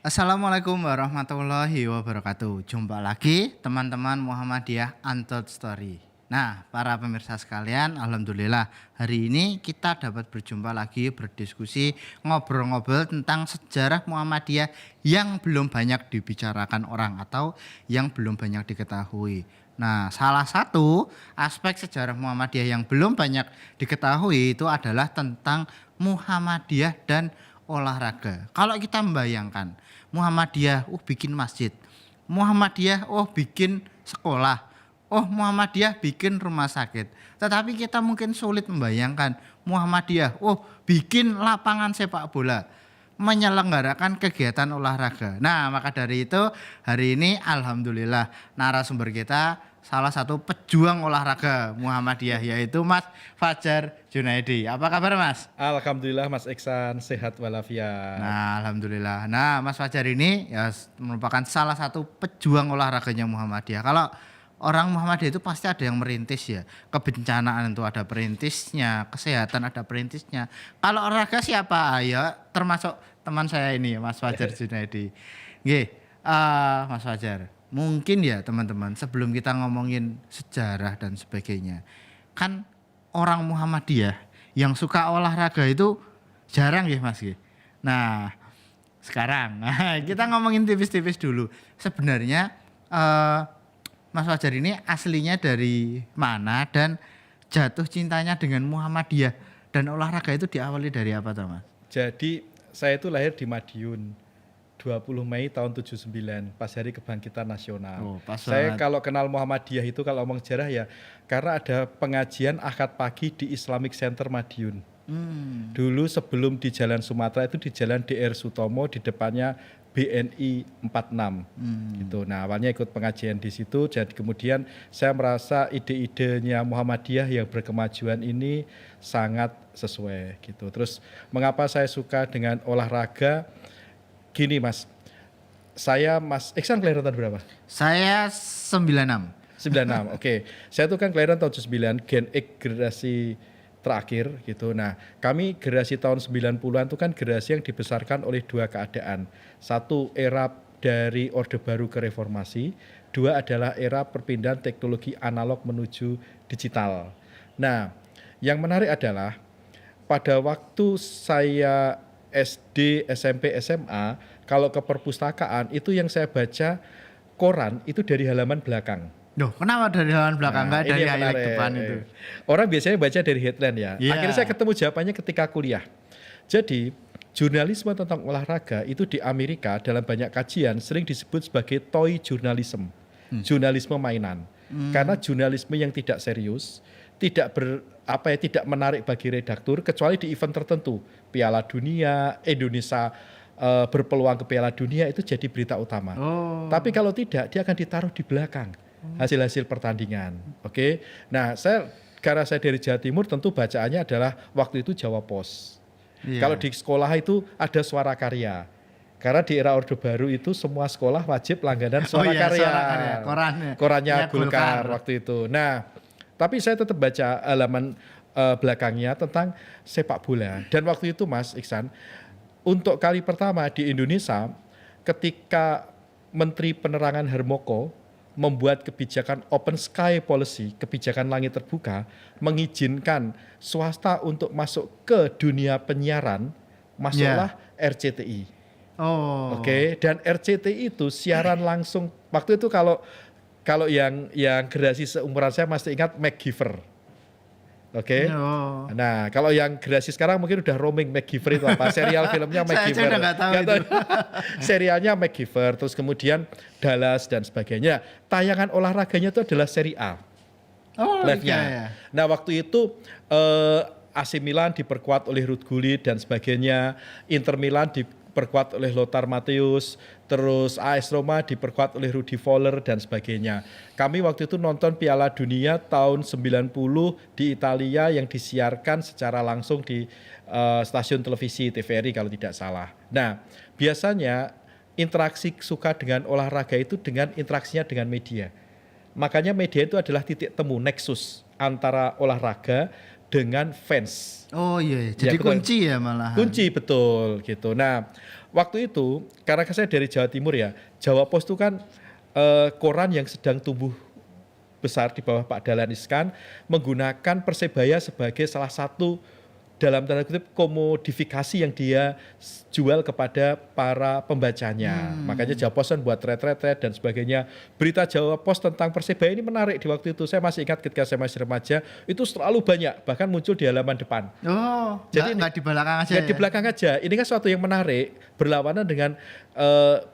Assalamualaikum warahmatullahi wabarakatuh. Jumpa lagi teman-teman Muhammadiyah Untold Story. Nah, para pemirsa sekalian, alhamdulillah hari ini kita dapat berjumpa lagi berdiskusi ngobrol-ngobrol tentang sejarah Muhammadiyah yang belum banyak dibicarakan orang atau yang belum banyak diketahui. Nah, salah satu aspek sejarah Muhammadiyah yang belum banyak diketahui itu adalah tentang Muhammadiyah dan olahraga. Kalau kita membayangkan Muhammadiyah, bikin masjid. Muhammadiyah, bikin sekolah. Muhammadiyah bikin rumah sakit. Tetapi kita mungkin sulit membayangkan Muhammadiyah, bikin lapangan sepak bola, menyelenggarakan kegiatan olahraga. Nah, maka dari itu hari ini alhamdulillah narasumber kita salah satu pejuang olahraga Muhammadiyah yaitu Mas Fajar Junaidi. Apa kabar Mas? Alhamdulillah Mas Iksan sehat walafiat. Nah, alhamdulillah. Nah, Mas Fajar ini ya merupakan salah satu pejuang olahraganya Muhammadiyah. Kalau orang Muhammadiyah itu pasti ada yang merintis ya. Kebencanaan itu ada perintisnya, kesehatan ada perintisnya. Kalau olahraga siapa? Ya termasuk teman saya ini Mas Fajar Junaidi. Nggih, Mas Fajar. Mungkin ya teman-teman sebelum kita ngomongin sejarah dan sebagainya. Kan orang Muhammadiyah yang suka olahraga itu jarang ya Mas. Nah sekarang kita ngomongin tipis-tipis dulu. Sebenarnya Mas Fajar ini aslinya dari mana dan jatuh cintanya dengan Muhammadiyah dan olahraga itu diawali dari apa tuh Mas? Jadi saya itu lahir di Madiun 20 Mei tahun 79 pas hari kebangkitan nasional. Saya banget. kalau kenal Muhammadiyah itu kalau ngomong sejarah ya karena ada pengajian akad pagi di Islamic Center Madiun. Dulu sebelum di Jalan Sumatera itu di Jalan DR Sutomo di depannya BNI 46 gitu. Nah, awalnya ikut pengajian di situ jadi kemudian saya merasa ide-idenya Muhammadiyah yang berkemajuan ini sangat sesuai gitu. Terus mengapa saya suka dengan olahraga? Gini Mas, Mas Iksan kelahiran tahun berapa? Saya 96. 96, oke. Saya tuh kan kelahiran tahun 99, Gen X generasi terakhir gitu. Nah, kami generasi tahun 90-an itu kan generasi yang dibesarkan oleh dua keadaan. Satu, era dari Orde Baru ke Reformasi. Dua adalah era perpindahan teknologi analog menuju digital. Nah, yang menarik adalah pada waktu saya SD, SMP, SMA, kalau ke perpustakaan itu yang saya baca koran itu dari halaman belakang. Loh, kenapa dari halaman belakang enggak dari halaman depan itu? Orang biasanya baca dari headline ya. Yeah. Akhirnya saya ketemu jawabannya ketika kuliah. Jadi, jurnalisme tentang olahraga itu di Amerika dalam banyak kajian sering disebut sebagai toy journalism. Jurnalisme mainan. Karena jurnalisme yang tidak serius, tidak menarik bagi redaktur kecuali di event tertentu. Piala Dunia, Indonesia berpeluang ke Piala Dunia itu jadi berita utama. Tapi kalau tidak, dia akan ditaruh di belakang hasil-hasil pertandingan. Oke. Nah, karena saya dari Jawa Timur tentu bacaannya adalah waktu itu Jawa Pos. Kalau di sekolah itu ada Suara Karya. Karena di era Orde Baru itu semua sekolah wajib langganan Suara Karya. Korannya Golkar waktu itu. Nah, tapi saya tetap baca halaman belakangnya tentang sepak bola. Dan waktu itu Mas Iksan, untuk kali pertama di Indonesia ketika Menteri Penerangan Harmoko membuat kebijakan open sky policy, kebijakan langit terbuka, mengizinkan swasta untuk masuk ke dunia penyiaran, masuklah RCTI. Oke, dan RCTI itu siaran langsung. Waktu itu kalau yang generasi seumuran saya masih ingat MacGyver. Oke. Nah, kalau yang generasi sekarang mungkin udah roaming MacGyver itu apa? Serial filmnya MacGyver. Saya udah nggak tahu itu. Serialnya MacGyver, terus kemudian Dallas dan sebagainya. Tayangan olahraganya itu adalah seri A. Live-nya. Iya. Nah, waktu itu AC Milan diperkuat oleh Ruud Gullit dan sebagainya. Inter Milan diperkuat oleh Lothar Matthäus, terus AS Roma diperkuat oleh Rudi Voller dan sebagainya. Kami waktu itu nonton Piala Dunia tahun 90 di Italia yang disiarkan secara langsung di stasiun televisi TVRI kalau tidak salah. Nah, biasanya interaksi suka dengan olahraga itu dengan interaksinya dengan media. Makanya media itu adalah titik temu, nexus antara olahraga dengan fans. Oh iya, jadi betul. kunci ya malah. Kunci betul gitu. Nah, waktu itu karena saya dari Jawa Timur ya, Jawa Pos itu kan koran yang sedang tumbuh besar di bawah Pak Dahlan Iskan, menggunakan Persebaya sebagai salah satu dalam tanda kutip komodifikasi yang dia jual kepada para pembacanya. Makanya Jawa Pos kan buat retret dan sebagainya. Berita Jawa Pos tentang Persebaya ini menarik di waktu itu. Saya masih ingat ketika saya masih remaja, itu selalu banyak, bahkan muncul di halaman depan. Oh, jadi nggak di belakang aja. Nggak di belakang aja. Ini kan suatu yang menarik, berlawanan dengan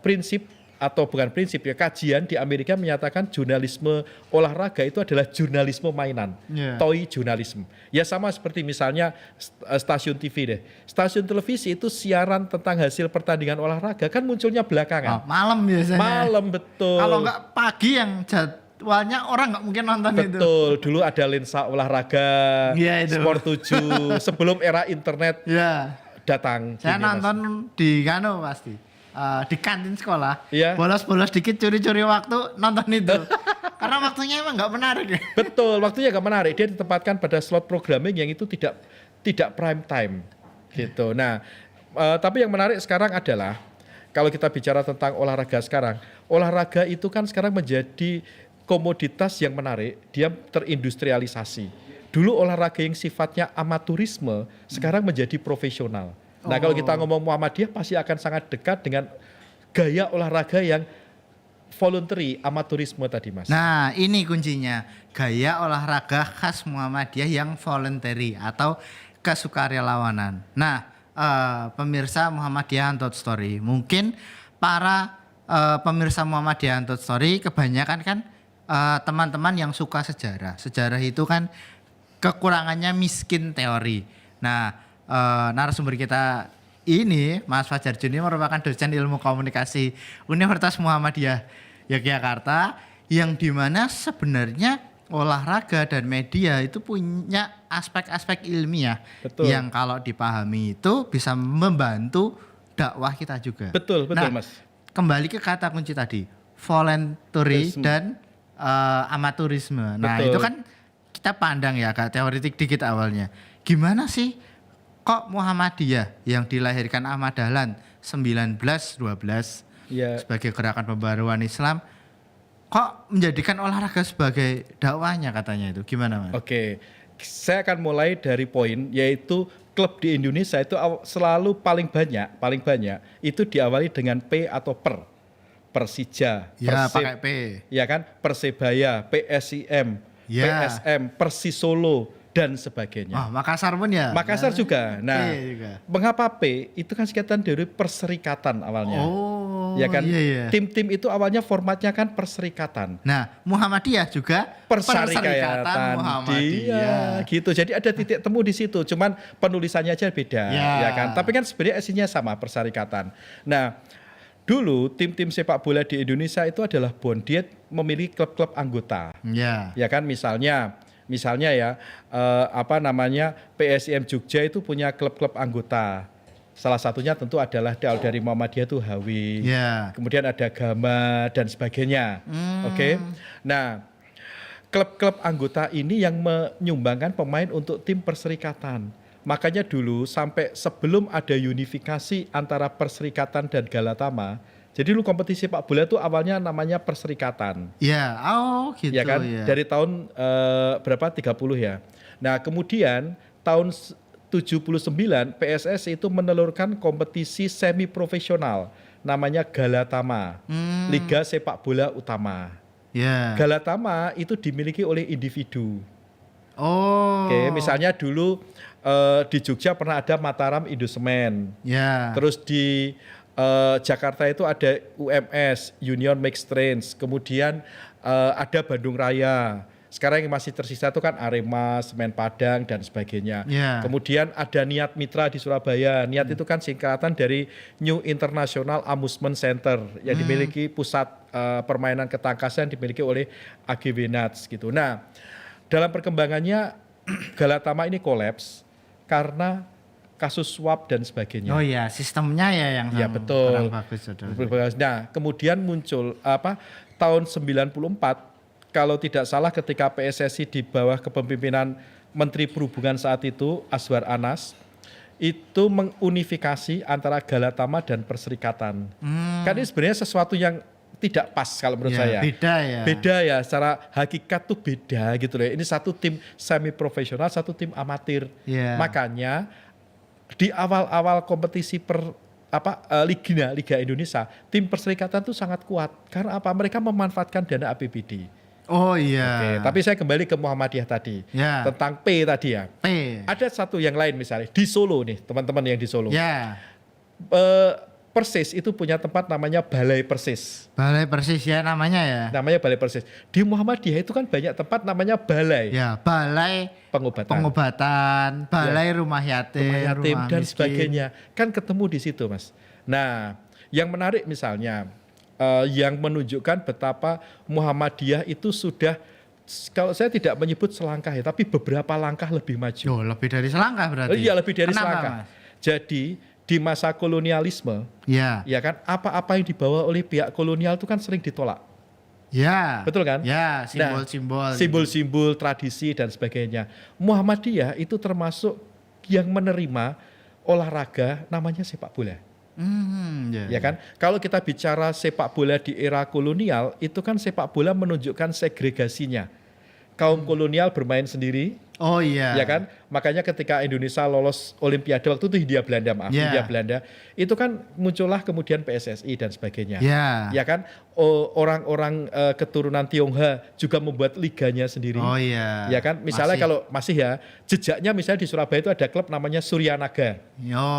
prinsip atau bukan prinsip ya, kajian di Amerika menyatakan jurnalisme olahraga itu adalah jurnalisme mainan, toy jurnalisme. Ya sama seperti misalnya stasiun TV deh. Stasiun televisi itu siaran tentang hasil pertandingan olahraga kan munculnya belakangan. Malam biasanya. Malam betul. Kalau nggak pagi yang jadwalnya orang nggak mungkin nonton itu. Betul, dulu ada lensa olahraga, Sport 7, sebelum era internet datang. Saya nonton di Kano pasti. Di kantin sekolah, bolos-bolos dikit curi-curi waktu nonton itu. Karena waktunya emang nggak menarik. Betul, waktunya nggak menarik. Dia ditempatkan pada slot programming yang itu tidak prime time, gitu. Nah, tapi yang menarik sekarang adalah kalau kita bicara tentang olahraga sekarang, olahraga itu kan sekarang menjadi komoditas yang menarik. Dia terindustrialisasi. Dulu olahraga yang sifatnya amaturisme sekarang menjadi profesional. Nah kalau kita ngomong Muhammadiyah pasti akan sangat dekat dengan gaya olahraga yang voluntary, amaturisme tadi Mas. Nah ini kuncinya, gaya olahraga khas Muhammadiyah yang voluntary atau kesukarelawanan. Nah pemirsa Muhammadiyah Untold Story, mungkin para pemirsa Muhammadiyah Untold Story kebanyakan kan teman-teman yang suka sejarah. Sejarah itu kan kekurangannya miskin teori. Nah narasumber kita ini Mas Fajar Juni merupakan dosen ilmu komunikasi Universitas Muhammadiyah Yogyakarta, yang dimana sebenarnya olahraga dan media itu punya aspek-aspek ilmiah. Betul. Yang kalau dipahami itu bisa membantu dakwah kita juga. Betul Mas. Kembali ke kata kunci tadi, voluntary dan amaturisme. Nah itu kan kita pandang ya, agak teoretik dikit awalnya. Gimana sih kok Muhammadiyah yang dilahirkan Ahmad Dahlan 1912 sebagai gerakan pembaruan Islam kok menjadikan olahraga sebagai dakwahnya katanya itu, gimana Mas? Oke, saya akan mulai dari poin yaitu klub di Indonesia itu selalu paling banyak itu diawali dengan P atau Persija, pakai P. Ya kan, Persebaya, PSIM, PSM, Persis Solo dan sebagainya. Makassar pun ya? Makassar juga. Nah, mengapa P? Itu kan singkatan dari perserikatan awalnya. Ya kan? Tim-tim itu awalnya formatnya kan perserikatan. Nah, Muhammadiyah juga perserikatan Muhammadiyah. Gitu. Jadi ada titik temu di situ. Cuman penulisannya aja beda, ya kan? Tapi kan sebenarnya isinya sama, perserikatan. Nah, dulu tim-tim sepak bola di Indonesia itu adalah bonded memiliki klub-klub anggota. Ya kan, misalnya ya PSIM Jogja itu punya klub-klub anggota. Salah satunya tentu adalah dari Muhammadiyah itu HW. Kemudian ada Gama dan sebagainya. Oke. Nah, klub-klub anggota ini yang menyumbangkan pemain untuk tim perserikatan. Makanya dulu sampai sebelum ada unifikasi antara Perserikatan dan Galatama, jadi dulu kompetisi sepak bola itu awalnya namanya Perserikatan. Gitu ya kan? Dari tahun 30 ya. Nah, kemudian tahun 79 PSSI itu menelurkan kompetisi semi profesional namanya Galatama, Liga Sepak Bola Utama. Galatama itu dimiliki oleh individu. Oke, misalnya dulu di Jogja pernah ada Mataram Indosemen. Terus di Jakarta itu ada UMS, Union Mixed Trains, kemudian ada Bandung Raya. Sekarang yang masih tersisa itu kan Arema, Semen Padang dan sebagainya. Kemudian ada Niat Mitra di Surabaya. Niat itu kan singkatan dari New International Amusement Center yang dimiliki pusat permainan ketangkasan dimiliki oleh AGW Nats gitu. Nah, dalam perkembangannya Galatama ini kolaps karena kasus suap dan sebagainya. Sistemnya ya yang betul. Bagus. Nah, kemudian muncul tahun 94 kalau tidak salah ketika PSSI di bawah kepemimpinan Menteri Perhubungan saat itu Azwar Anas itu mengunifikasi antara Galatama dan Perserikatan. Kan ini sebenarnya sesuatu yang tidak pas kalau menurut saya. Beda ya. Beda ya, secara hakikat tuh beda gitu loh. Ini satu tim semi profesional, satu tim amatir. Iya. Makanya di awal-awal kompetisi Liga Indonesia, tim Perserikatan tuh sangat kuat. Karena apa? Mereka memanfaatkan dana APBD. Oh iya. Oke, tapi saya kembali ke Muhammadiyah tadi. Ya. Tentang P tadi ya. P. Ada satu yang lain misalnya di Solo nih, teman-teman yang di Solo. Ya. Persis itu punya tempat namanya Balai Persis. Balai Persis ya namanya ya. Namanya Balai Persis. Di Muhammadiyah itu kan banyak tempat namanya balai. Ya, balai Pengobatan, balai rumah yatim, rumah dan miskin. sebagainya. Kan ketemu di situ, Mas. Nah, yang menarik misalnya yang menunjukkan betapa Muhammadiyah itu sudah, kalau saya tidak menyebut selangkah ya, tapi beberapa langkah lebih maju. Oh, lebih dari selangkah berarti. Iya, lebih dari Kenapa, selangkah. Mas? Jadi di masa kolonialisme, Ya. ya kan, apa-apa yang dibawa oleh pihak kolonial itu kan sering ditolak. Ya. Betul kan? Ya, Nah, simbol-simbol. simbol-simbol, tradisi dan sebagainya. Muhammadiyah itu termasuk yang menerima olahraga namanya sepak bola. Ya kan? Kalau kita bicara sepak bola di era kolonial, itu kan sepak bola menunjukkan segregasinya. Kaum kolonial bermain sendiri, Oh iya. ya kan? Makanya ketika Indonesia lolos Olimpiade waktu itu Hindia Belanda, Ya. Hindia Belanda, itu kan muncullah kemudian PSSI dan sebagainya. Ya. Ya kan? Orang-orang keturunan Tionghoa juga membuat liganya sendiri. Oh iya. Ya kan? Misalnya kalau masih ya, jejaknya misalnya di Surabaya itu ada klub namanya Suryanaga. Yo.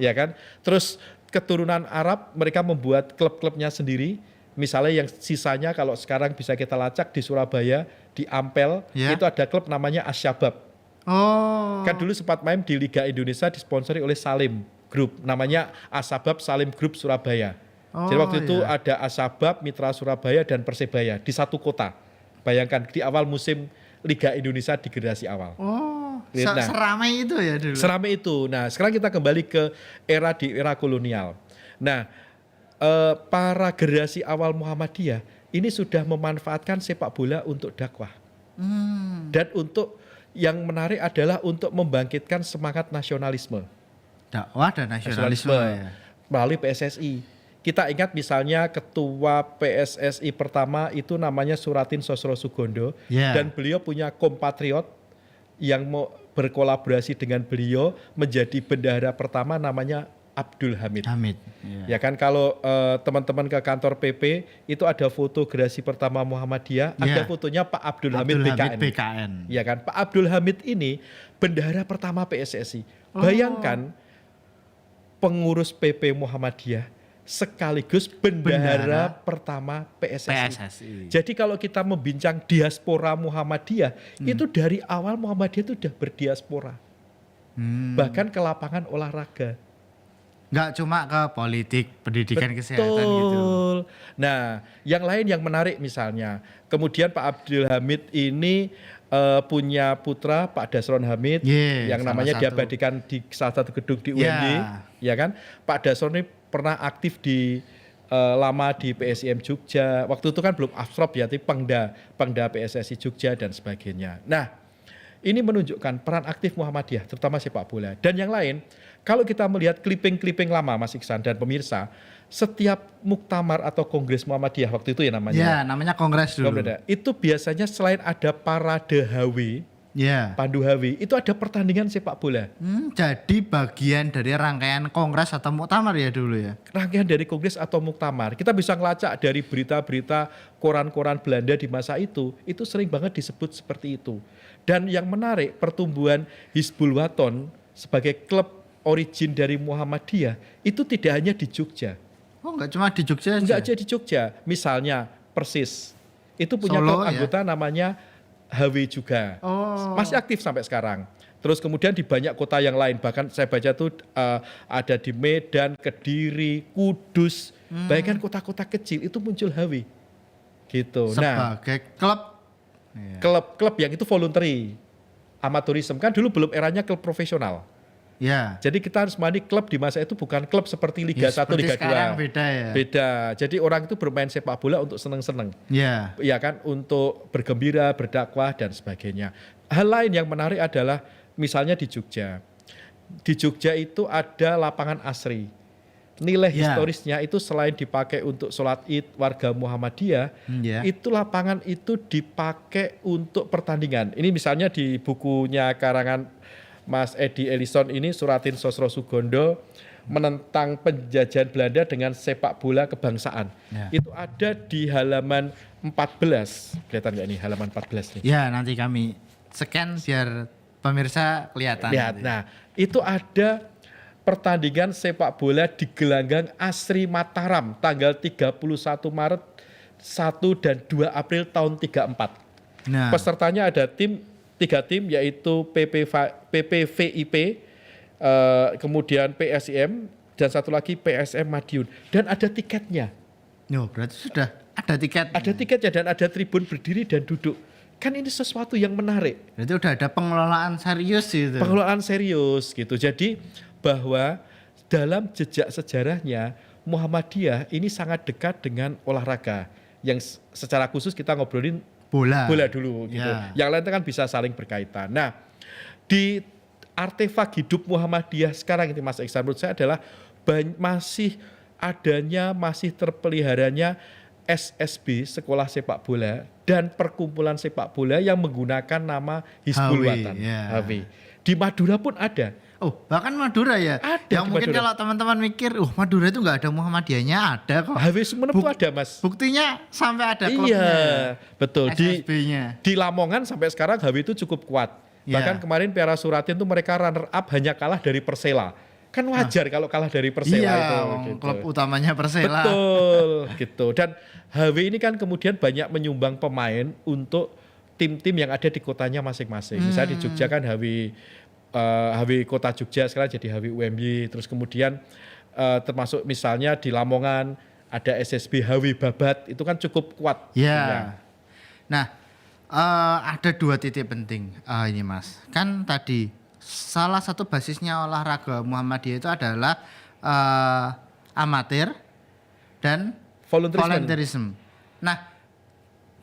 Ya kan? Terus keturunan Arab mereka membuat klub-klubnya sendiri. Misalnya yang sisanya kalau sekarang bisa kita lacak di Surabaya, di Ampel, Ya. itu ada klub namanya Asyabab. Oh. Kan dulu sempat main di Liga Indonesia disponsori oleh Salim Group. Namanya Asabab Salim Group Surabaya. Jadi Oh, waktu itu iya. ada Asabab, Mitra Surabaya, dan Persebaya di satu kota. Bayangkan di awal musim Liga Indonesia di generasi awal. Oh. Nah. Seramai itu ya dulu. Seramai itu. Nah, sekarang kita kembali ke era kolonial. Nah, para generasi awal Muhammadiyah ini sudah memanfaatkan sepak bola untuk dakwah. Dan untuk yang menarik adalah untuk membangkitkan semangat nasionalisme. Dakwah dan nasionalisme ya. Melalui PSSI. Kita ingat misalnya ketua PSSI pertama itu namanya Suratin Sosro Sugondo. Ya. Dan beliau punya kompatriot yang mau berkolaborasi dengan beliau menjadi bendahara pertama namanya Abdul Hamid. Hamid. Ya kan, kalau teman-teman ke kantor PP itu ada foto generasi pertama Muhammadiyah, ada fotonya Pak Abdul Hamid BKN. Ya kan, Pak Abdul Hamid ini bendahara pertama PSSI. Bayangkan pengurus PP Muhammadiyah sekaligus bendahara pertama PSSI. Jadi kalau kita membincang diaspora Muhammadiyah, itu dari awal Muhammadiyah itu sudah berdiaspora. Bahkan ke lapangan olahraga. Nggak cuma ke politik, pendidikan, kesehatan gitu. Betul. Nah, yang lain yang menarik misalnya, kemudian Pak Abdul Hamid ini punya putra Pak Dasron Hamid, yang namanya diabadikan di salah satu gedung di UNY, ya kan? Pak Dasron ini pernah aktif di lama di PSIM Jogja. Waktu itu kan belum Afrop ya, tapi Pengda PSSI Jogja dan sebagainya. Nah, ini menunjukkan peran aktif Muhammadiyah, terutama sepak bola. Dan yang lain, kalau kita melihat clipping-clipping lama Mas Iksan dan pemirsa, setiap muktamar atau kongres Muhammadiyah waktu itu ya namanya. Ya, namanya kongres dulu. Itu biasanya selain ada parade HW, pandu HW, itu ada pertandingan sepak bola. Jadi bagian dari rangkaian kongres atau muktamar ya dulu ya? Rangkaian dari kongres atau muktamar. Kita bisa ngelacak dari berita-berita koran-koran Belanda di masa itu sering banget disebut seperti itu. Dan yang menarik, pertumbuhan Hizbul Waton sebagai klub origin dari Muhammadiyah itu tidak hanya di Jogja. Oh, enggak cuma di Jogja aja? Enggak aja di Jogja. Misalnya Persis, itu punya klub anggota namanya HW juga. Masih aktif sampai sekarang. Terus kemudian di banyak kota yang lain, bahkan saya baca tuh ada di Medan, Kediri, Kudus, bahkan kota-kota kecil itu muncul HW. Gitu. Sebagai klub. Klub yang itu voluntary, amateurism, kan dulu belum eranya klub profesional. Ya. Jadi kita harus mandi klub di masa itu bukan klub seperti Liga 1, Liga 2. Beda ya. Beda. Jadi orang itu bermain sepak bola untuk seneng-seneng. Ya. Ya kan, untuk bergembira, berdakwah dan sebagainya. hal lain yang menarik adalah misalnya di Jogja. Di Jogja itu ada lapangan Asri. Nilai historisnya itu selain dipakai untuk sholat id warga Muhammadiyah, itu lapangan itu dipakai untuk pertandingan. Ini misalnya di bukunya karangan Mas Edi Ellison ini, Suratin Sosro Sugondo, menentang penjajahan Belanda dengan sepak bola kebangsaan. Itu ada di halaman 14. Kelihatan nggak ini halaman 14 nih? Ya, nanti kami scan biar pemirsa kelihatan. Lihat, nah itu ada pertandingan sepak bola di gelanggang Asri Mataram tanggal 31 Maret 1 dan 2 April tahun 34. Nah, Pesertanya ada 3 tim yaitu PPVIP, kemudian PSIM dan satu lagi PSM Madiun, dan ada tiketnya. berarti sudah ada tiket. Ada tiketnya dan ada tribun berdiri dan duduk. Kan ini sesuatu yang menarik. Berarti udah ada pengelolaan serius gitu. Pengelolaan serius gitu. Jadi bahwa dalam jejak sejarahnya Muhammadiyah ini sangat dekat dengan olahraga. Yang secara khusus kita ngobrolin bola dulu gitu. Yang lain kan bisa saling berkaitan. Nah, di artefak hidup Muhammadiyah sekarang ini Mas Iksan, menurut saya adalah masih terpeliharanya SSB, Sekolah Sepak Bola, dan perkumpulan sepak bola yang menggunakan nama Hizbul Watan. HW. Di Madura pun ada. Oh, bahkan Madura ya? Ada. Yang mungkin Madura. kalau teman-teman mikir, Madura itu nggak ada Muhammadiyahnya, ada kok. HW Sumenep itu ada, Mas. Buktinya sampai ada klubnya. Iya, betul. SSB-nya. Di Lamongan sampai sekarang HW itu cukup kuat. Bahkan kemarin Piala Suratin itu mereka runner up hanya kalah dari Persela. Kan wajar kalau kalah dari Persela itu. Gitu. Klub utamanya Persela. Betul, gitu. Dan HW ini kan kemudian banyak menyumbang pemain untuk tim-tim yang ada di kotanya masing-masing. Misalnya di Jogja kan HW Kota Jogja sekarang jadi HW UMY. Terus kemudian termasuk misalnya di Lamongan ada SSB HW Babat, itu kan cukup kuat. Ya. Nah, ada 2 titik penting ini Mas. Kan tadi salah satu basisnya olahraga Muhammadiyah itu adalah amatir dan volunteerism. Nah,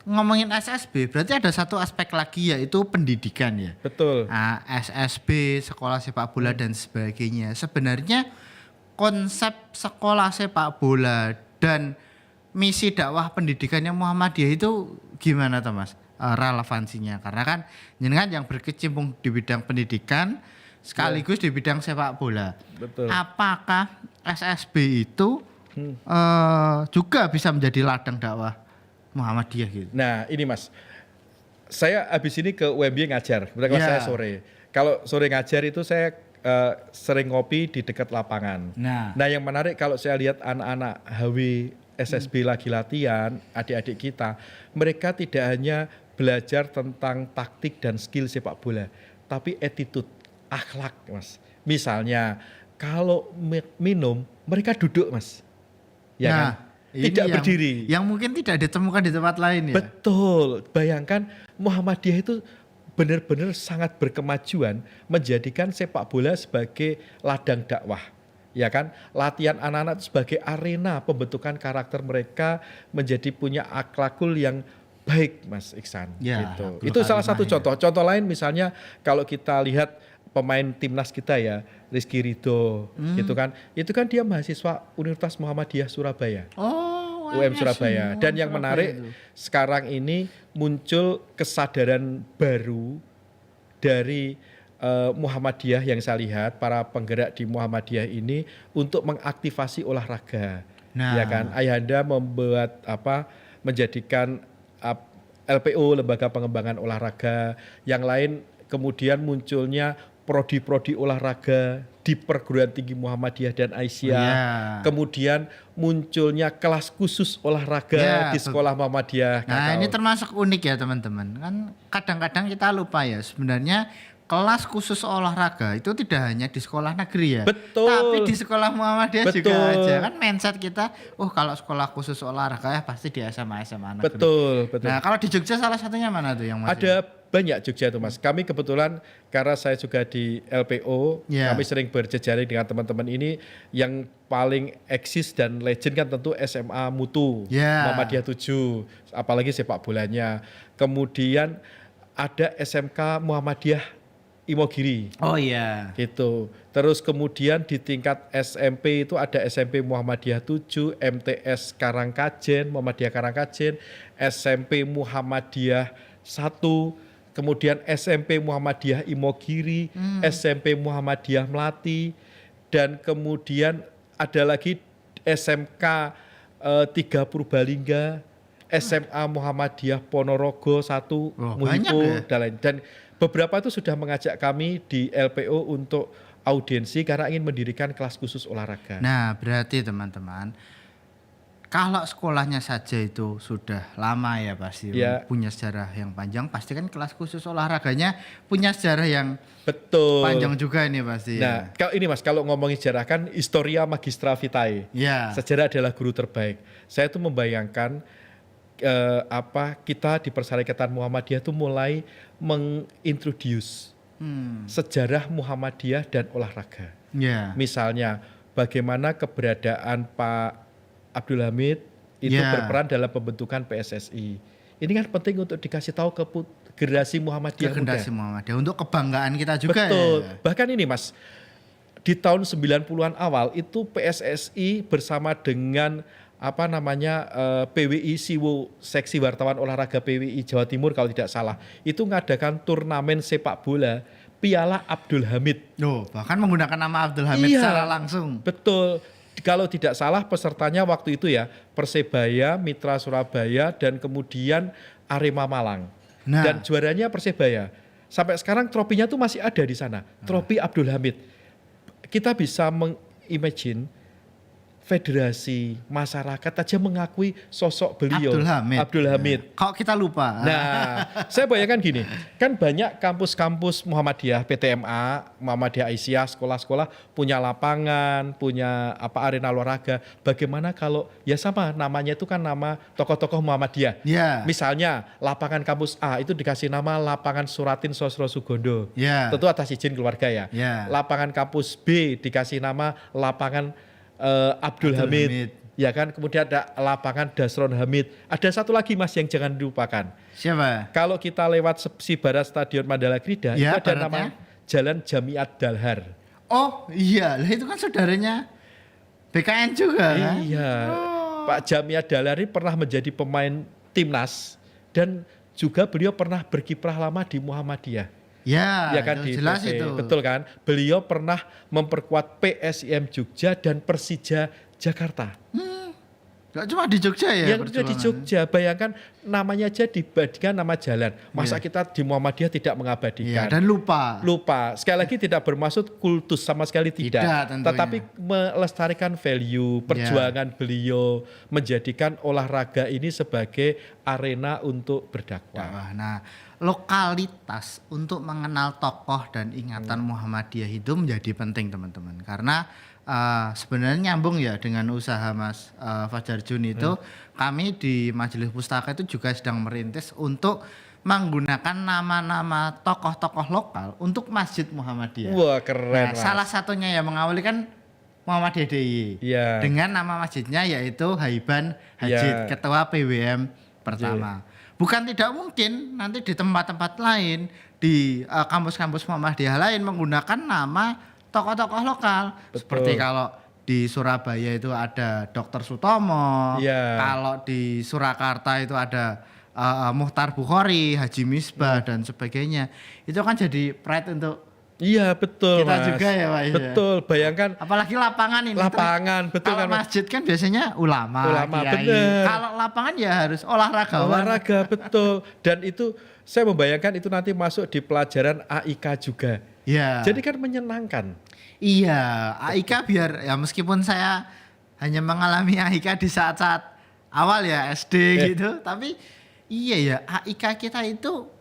ngomongin SSB berarti ada satu aspek lagi yaitu pendidikan ya. Betul. Nah, SSB, sekolah sepak bola dan sebagainya. Sebenarnya konsep sekolah sepak bola dan misi dakwah pendidikannya Muhammadiyah itu gimana tuh Mas? Relevansinya karena kan jenengan yang berkecimpung di bidang pendidikan sekaligus di bidang sepak bola. Betul. Apakah SSB itu juga bisa menjadi ladang dakwah Muhammadiyah gitu? Nah, ini Mas. Saya habis ini ke UMY ngajar. Kebetulan saya sore. Kalau sore ngajar itu saya sering ngopi di dekat lapangan. Nah, yang menarik kalau saya lihat anak-anak HW SSB lagi latihan, adik-adik kita, mereka tidak hanya belajar tentang taktik dan skill sepak bola, tapi attitude, akhlak, Mas. Misalnya, kalau minum, mereka duduk, Mas. Ya kan? Tidak berdiri. Yang mungkin tidak ditemukan di tempat lain ya. Betul. Bayangkan Muhammadiyah itu benar-benar sangat berkemajuan menjadikan sepak bola sebagai ladang dakwah. Ya kan, latihan anak-anak sebagai arena pembentukan karakter mereka menjadi punya akhlakul yang baik, Mas Iksan. Gitu. Itu salah satu contoh. Contoh lain misalnya kalau kita lihat pemain timnas kita ya, Rizky Ridho, gitu kan. Itu kan dia mahasiswa Universitas Muhammadiyah Surabaya. UM Surabaya. Dan yang menarik sekarang ini muncul kesadaran baru dari Muhammadiyah yang saya lihat, para penggerak di Muhammadiyah ini untuk mengaktifasi olahraga. Ya kan, Ayahanda membuat menjadikan LPO, Lembaga Pengembangan Olahraga, yang lain kemudian munculnya prodi-prodi olahraga di perguruan tinggi Muhammadiyah dan Aisyah. Kemudian munculnya kelas khusus olahraga di sekolah Muhammadiyah. Nah, ini termasuk unik ya teman-teman. Kan kadang-kadang kita lupa ya, sebenarnya kelas khusus olahraga itu tidak hanya di sekolah negeri ya. Betul. Tapi di sekolah Muhammadiyah juga aja. Kan mindset kita, kalau sekolah khusus olahraga ya pasti di SMA negeri. Betul. Nah, kalau di Jogja salah satunya mana tuh yang masih? Ada banyak Jogja tuh Mas. Kami kebetulan karena saya juga di LPO, kami sering berjejaring dengan teman-teman ini. Yang paling eksis dan legend kan tentu SMA Mutu, Muhammadiyah 7, apalagi sepak bolanya. Kemudian ada SMK Muhammadiyah Imogiri. Oh iya. Gitu. Terus kemudian di tingkat SMP itu ada SMP Muhammadiyah 7, MTS Karangkajen, Muhammadiyah Karangkajen, SMP Muhammadiyah 1, kemudian SMP Muhammadiyah Imogiri, SMP Muhammadiyah Melati, dan kemudian ada lagi SMK 3 Purbalingga, SMA Muhammadiyah Ponorogo 1, banyak Muhipo, ya? dan lain. Dan beberapa itu sudah mengajak kami di LPO untuk audiensi karena ingin mendirikan kelas khusus olahraga. Nah, berarti teman-teman, kalau sekolahnya saja itu sudah lama ya pasti Ya. punya sejarah yang panjang, pasti kan kelas khusus olahraganya punya sejarah yang Betul. panjang juga ini pasti. Nah, kalau ini Mas, kalau ngomongin sejarah kan Historia Magistra Vitae. Ya. Sejarah adalah guru terbaik. Saya tuh membayangkan kita di Persyarikatan Muhammadiyah tuh mulai mengintroduce sejarah Muhammadiyah dan olahraga. Ya. Misalnya bagaimana keberadaan Pak Abdul Hamid itu Ya. berperan dalam pembentukan PSSI. Ini kan penting untuk dikasih tahu ke generasi Muhammadiyah muda. Generasi Muhammadiyah untuk kebanggaan kita juga. Betul. Ya. Bahkan ini Mas, di tahun 90-an awal itu PSSI bersama dengan PWI Siwo, Seksi Wartawan Olahraga PWI Jawa Timur kalau tidak salah, itu mengadakan turnamen sepak bola Piala Abdul Hamid. Loh, bahkan menggunakan nama Abdul Hamid Iya. secara langsung. Betul. Kalau tidak salah pesertanya waktu itu ya Persebaya, Mitra Surabaya, dan kemudian Arema Malang. Nah. Dan juaranya Persebaya. Sampai sekarang tropinya tuh masih ada di sana. Tropi Abdul Hamid. Kita bisa mengimagine federasi, masyarakat aja mengakui sosok beliau. Abdul Hamid. Kok kita lupa? Nah, saya bayangkan gini, kan banyak kampus-kampus Muhammadiyah, PTMA, Muhammadiyah Aisyah, sekolah-sekolah punya lapangan, punya arena olahraga. Bagaimana kalau ya sama namanya itu kan nama tokoh-tokoh Muhammadiyah. Ya. Misalnya lapangan kampus A itu dikasih nama lapangan Suratin Sosro Sugondo. Ya. Tentu atas izin keluarga ya. Ya. Lapangan kampus B dikasih nama lapangan Abdul Hamid. Ya kan, kemudian ada lapangan Dasron Hamid. Ada satu lagi Mas yang jangan dilupakan. Siapa? Kalau kita lewat si barat Stadion Mandala Krida, Ya, itu ada baratnya. nama Jalan Jamiat Dalhar. Oh iya, lah itu kan saudaranya BKN juga kan? Iya. Pak Jamiat Dalhar ini pernah menjadi pemain timnas dan juga beliau pernah berkiprah lama di Muhammadiyah. Ya, kan itu di jelas PP. itu. Betul kan? Beliau pernah memperkuat PSIM Jogja dan Persija Jakarta. Gak cuma di Jogja ya? Yang sudah di perjuangan? Jogja, bayangkan namanya aja dibadikan nama jalan. Masa kita di Muhammadiyah tidak Iya, mengabadikan? dan lupa. Lupa. Sekali lagi tidak bermaksud kultus, sama sekali tidak. Tidak, tentunya. Tetapi melestarikan value, perjuangan beliau, menjadikan olahraga ini sebagai arena untuk berdakwah. Dakwah. Nah, lokalitas untuk mengenal tokoh dan ingatan Muhammadiyah itu menjadi penting teman-teman. Karena sebenarnya nyambung ya dengan usaha Mas Fajar Jun itu, kami di Majelis Pustaka itu juga sedang merintis untuk menggunakan nama-nama tokoh-tokoh lokal untuk Masjid Muhammadiyah. Wah, keren, Mas. Salah satunya yang mengawali kan Muhammadiyah DIY. Iya. Dengan nama masjidnya yaitu Haiban Hajid, Iya. Ketua PWM pertama. Bukan tidak mungkin nanti di tempat-tempat lain, di kampus-kampus Muhammadiyah lain menggunakan nama tokoh-tokoh lokal. Betul. Seperti kalau di Surabaya itu ada Dr. Sutomo, Iya. kalau di Surakarta itu ada Muhtar Bukhari, Haji Misbah dan sebagainya. Itu kan jadi pride untuk Iya, betul, kita Mas. juga ya, Pak. Betul, bayangkan apalagi lapangan ini. lapangan, betul Kalau kan, Mas? masjid kan biasanya ulama, kiai. bener. Kalau lapangan ya harus olahraga. Olahraga, betul. Dan itu saya membayangkan itu nanti masuk di pelajaran AIK juga. Iya. Jadi kan menyenangkan. Iya, AIK biar ya meskipun saya hanya mengalami AIK di saat-saat awal ya SD gitu, tapi iya ya AIK kita itu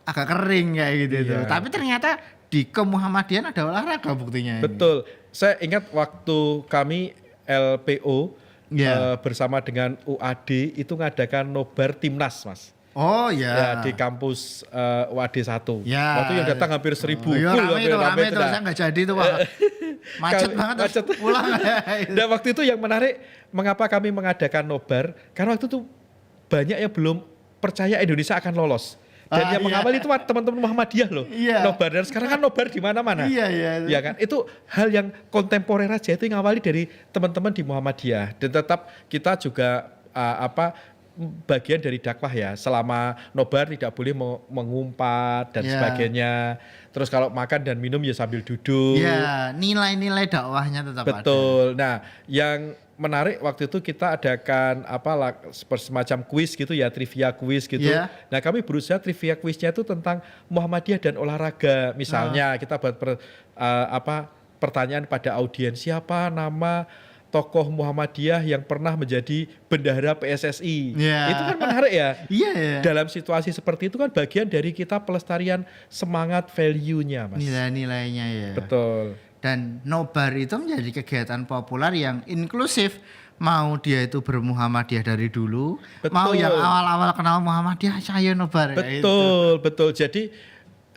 agak kering kayak gitu tuh. Iya. Tapi ternyata di Kemuhammadian ada olahraga buktinya. ini. Betul. Saya ingat waktu kami LPO Iya. bersama dengan UAD itu ngadakan nobar timnas, Mas. Oh Ya, ya. di kampus UAD 1. Ya. Waktu yang datang hampir 1000. Iya, Full, rame hampir itu, rame itu. nah. Saya nggak jadi itu, Pak. Macet Kalau- banget terus macet. pulang. Dan waktu itu yang menarik, mengapa kami mengadakan nobar? Karena waktu itu banyak yang belum percaya Indonesia akan lolos. Dan Ah, yang iya. mengawali itu teman-teman Muhammadiyah loh. Iya. Nobar. Dan sekarang kan nobar di mana-mana. Iya, iya. Ya kan? Itu hal yang kontemporer aja, itu yang ngawali dari teman-teman di Muhammadiyah. Dan tetap kita juga bagian dari dakwah ya. Selama nobar tidak boleh mengumpat dan Ya. sebagainya. Terus kalau makan dan minum ya sambil duduk. Iya, nilai-nilai dakwahnya tetap ada. Betul. Nah, yang menarik waktu itu kita adakan semacam kuis gitu ya, trivia kuis gitu. Iya. Nah, kami berusaha trivia kuisnya itu tentang Muhammadiyah dan olahraga. Misalnya kita buat pertanyaan pada audiens, siapa nama tokoh Muhammadiyah yang pernah menjadi bendahara PSSI. Iya. Itu kan menarik ya. Iya, iya. Dalam situasi seperti itu kan bagian dari kita pelestarian semangat value-nya, Mas. Nilai-nilainya ya. Betul. Dan nobar itu menjadi kegiatan populer yang inklusif. Mau dia itu bermuhammadiyah dari dulu, Betul. mau yang awal-awal kenal Muhammadiyah saya nobar. Ya itu. Betul. Jadi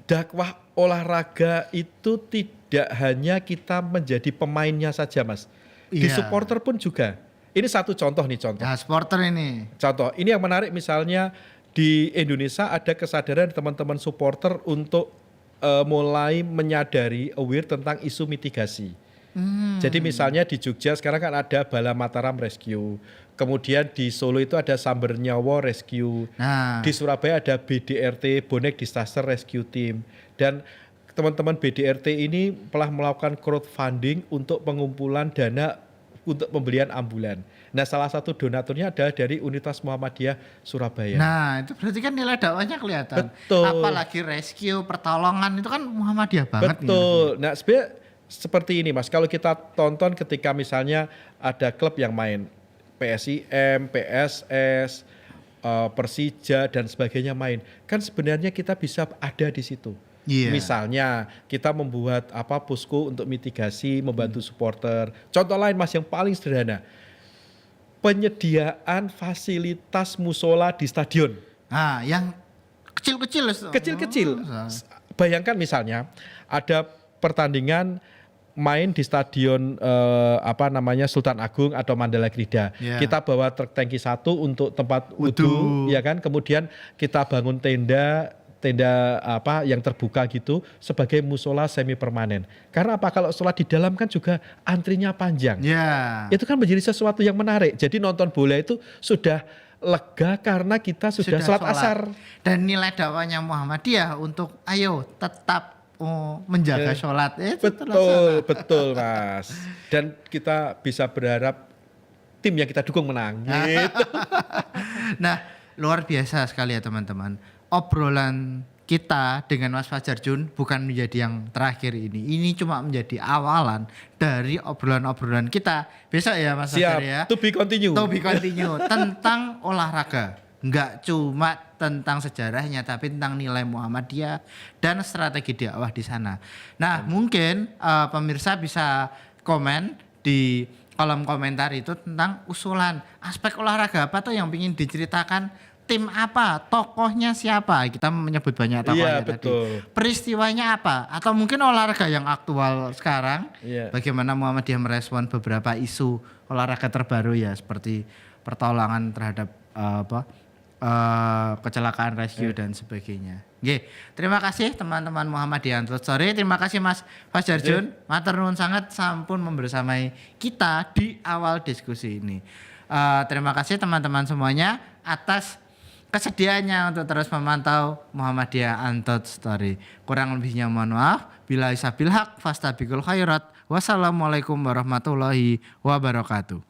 dakwah olahraga itu tidak hanya kita menjadi pemainnya saja, Mas. Di Iya. supporter pun juga. Ini satu contoh nih, contoh. Nah, supporter ini. Contoh, ini yang menarik misalnya di Indonesia ada kesadaran teman-teman supporter untuk mulai menyadari aware tentang isu mitigasi. Jadi misalnya di Jogja sekarang kan ada Bala Mataram Rescue. Kemudian di Solo itu ada Samber Nyawa Rescue. Nah, Di Surabaya ada BDRT Bonek Disaster Rescue Team. Dan teman-teman BDRT ini telah melakukan crowdfunding untuk pengumpulan dana untuk pembelian ambulan. Nah, salah satu donaturnya adalah dari Universitas Muhammadiyah Surabaya. nah itu berarti kan nilai dakwahnya kelihatan. Betul. Apalagi rescue, pertolongan itu kan Muhammadiyah banget. Betul. Nah, sebenarnya seperti ini, Mas. Kalau kita tonton ketika misalnya ada klub yang main PSIM, PSS, Persija dan sebagainya main, kan sebenarnya kita bisa ada di situ. Iya. Misalnya kita membuat posko untuk mitigasi, membantu supporter. Contoh lain, Mas, yang paling sederhana, penyediaan fasilitas musola di stadion. Nah, yang kecil-kecil. Kecil-kecil. Oh, Bayangkan misalnya ada pertandingan main di stadion Sultan Agung atau Mandala Krida. Yeah. Kita bawa truk tangki 1 untuk tempat Wudu. wudu, ya kan? Kemudian kita bangun tenda yang terbuka gitu sebagai musola semi permanen. Karena apa? Kalau sholat di dalam kan juga antrinya panjang. Ya. Itu kan menjadi sesuatu yang menarik. Jadi nonton bola itu sudah lega karena kita sudah sholat asar. Dan nilai dakwahnya Muhammadiyah untuk ayo tetap menjaga sholat. Betul, Mas. Dan kita bisa berharap tim yang kita dukung menang. Gitu. Nah, luar biasa sekali ya teman-teman. Obrolan kita dengan Mas Fajar Jun bukan menjadi yang terakhir ini. Ini cuma menjadi awalan dari obrolan-obrolan kita. Besok ya Mas Fajar ya. Siap, to be continue. To be continue tentang olahraga. Enggak cuma tentang sejarahnya tapi tentang nilai Muhammadiyah dan strategi dakwah di sana. Nah, mungkin pemirsa bisa komen di kolom komentar itu tentang usulan aspek olahraga apa tuh yang ingin diceritakan, tim apa, tokohnya siapa, kita menyebut banyak tokohnya tadi. Betul. Peristiwanya apa, atau mungkin olahraga yang aktual sekarang. Iya. Bagaimana Muhammadiyah merespon beberapa isu olahraga terbaru ya seperti pertolongan terhadap kecelakaan rescue dan sebagainya. Oke, terima kasih teman-teman Muhammadiyah Untold Story. Terima kasih Mas Fajar Jun. Matur nuwun sangat sampun membersamai kita di awal diskusi ini. Terima kasih teman-teman semuanya atas kesediaannya untuk terus memantau Muhammadiyah Untold Story. Kurang lebihnya mohon maaf. Billahi sabil haq fastabiqul khairat. Wassalamualaikum warahmatullahi wabarakatuh.